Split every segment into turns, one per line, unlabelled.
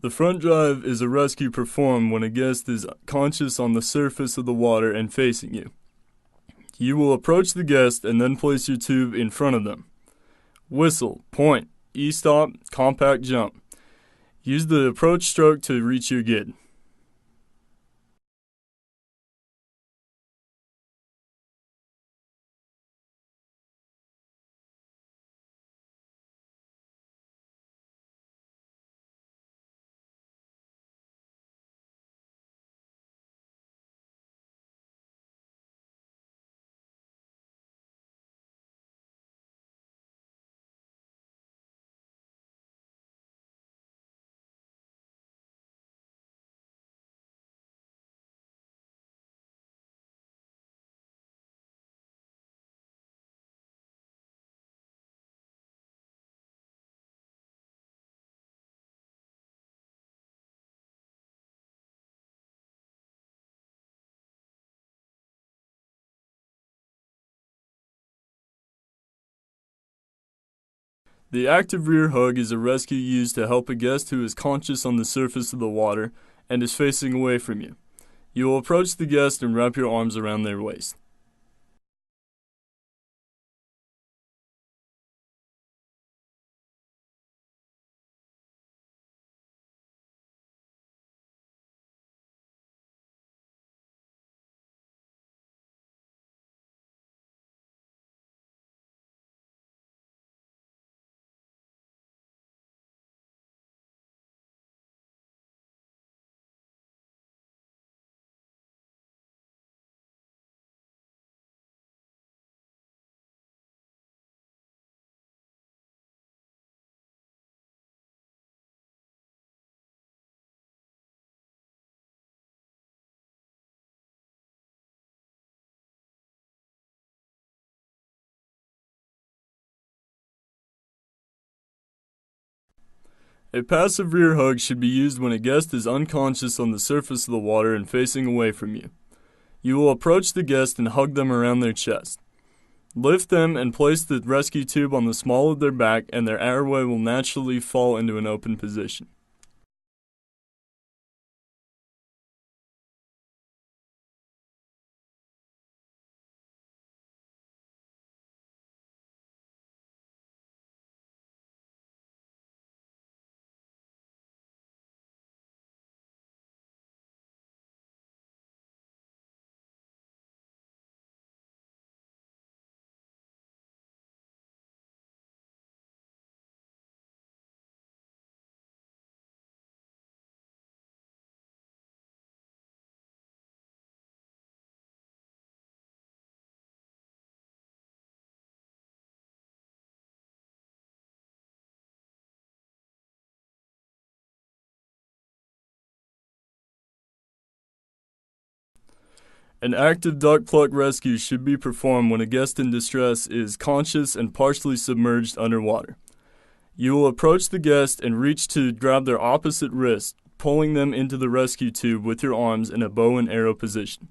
The front dive is a rescue performed when a guest is conscious on the surface of the water and facing you. You will approach the guest and then place your tube in front of them. Whistle, point, e-stop, compact jump. Use the approach stroke to reach your gid. The active rear hug is a rescue used to help a guest who is conscious on the surface of the water and is facing away from you. You will approach the guest and wrap your arms around their waist. A passive rear hug should be used when a guest is unconscious on the surface of the water and facing away from you. You will approach the guest and hug them around their chest. Lift them and place the rescue tube on the small of their back, and their airway will naturally fall into an open position. An active duck pluck rescue should be performed when a guest in distress is conscious and partially submerged underwater. You will approach the guest and reach to grab their opposite wrist, pulling them into the rescue tube with your arms in a bow and arrow position.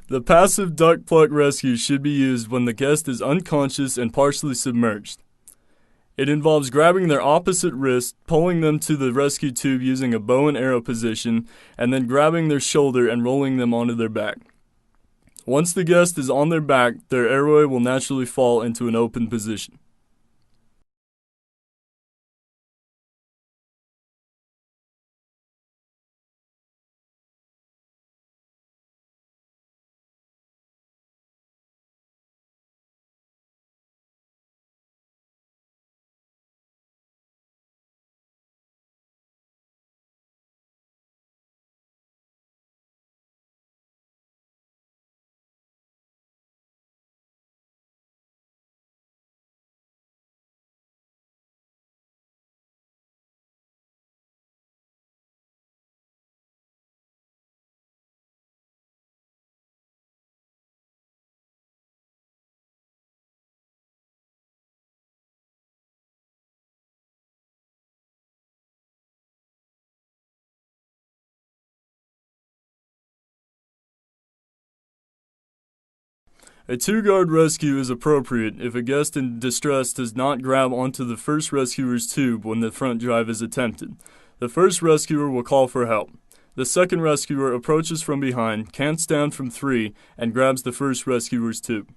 The passive duck pluck rescue should be used when the guest is unconscious and partially submerged. It involves grabbing their opposite wrist, pulling them to the rescue tube using a bow and arrow position, and then grabbing their shoulder and rolling them onto their back. Once the guest is on their back, their airway will naturally fall into an open position. A two-guard rescue is appropriate if a guest in distress does not grab onto the first rescuer's tube when the front drive is attempted. The first rescuer will call for help. The second rescuer approaches from behind, counts down from 3, and grabs the first rescuer's tube.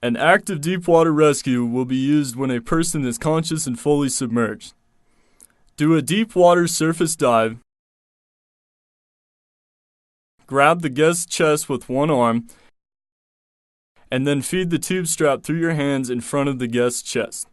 An active deep-water rescue will be used when a person is conscious and fully submerged. Do a deep-water surface dive. Grab the guest's chest with one arm, and then feed the tube strap through your hands in front of the guest's chest.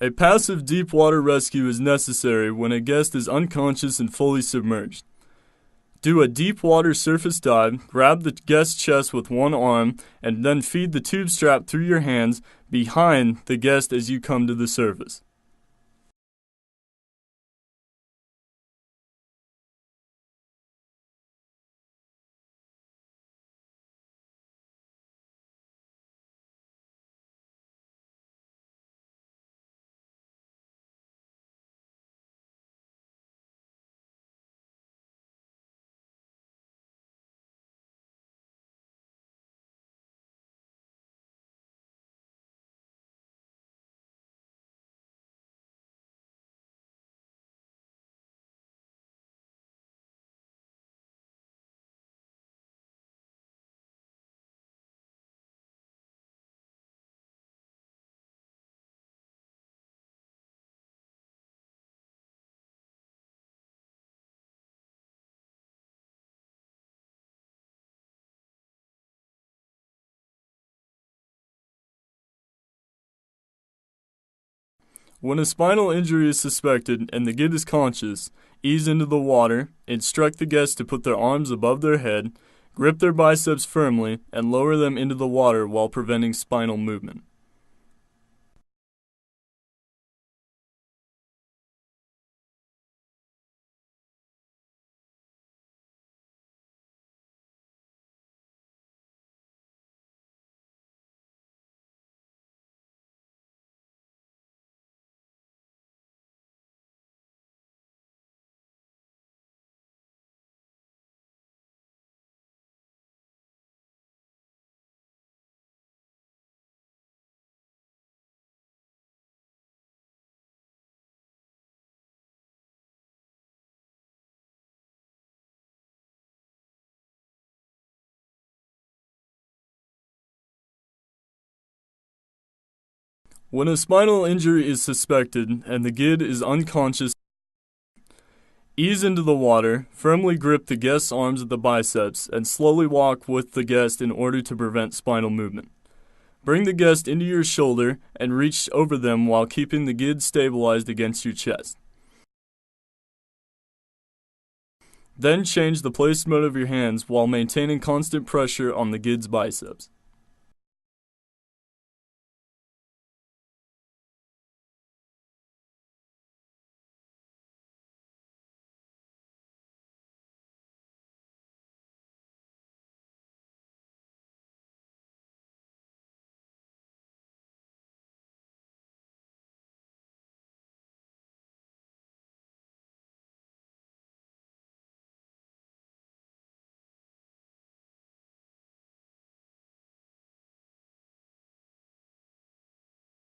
A passive deep-water rescue is necessary when a guest is unconscious and fully submerged. Do a deep-water surface dive, grab the guest's chest with one arm, and then feed the tube strap through your hands behind the guest as you come to the surface. When a spinal injury is suspected and the guest is conscious, ease into the water, instruct the guest to put their arms above their head, grip their biceps firmly, and lower them into the water while preventing spinal movement. When a spinal injury is suspected and the guest is unconscious, Ease into the water, firmly grip the guest's arms at the biceps, and slowly walk with the guest in order to prevent spinal movement. Bring the guest into your shoulder and reach over them while keeping the gid stabilized against your chest. Then change the placement of your hands while maintaining constant pressure on the gid's biceps.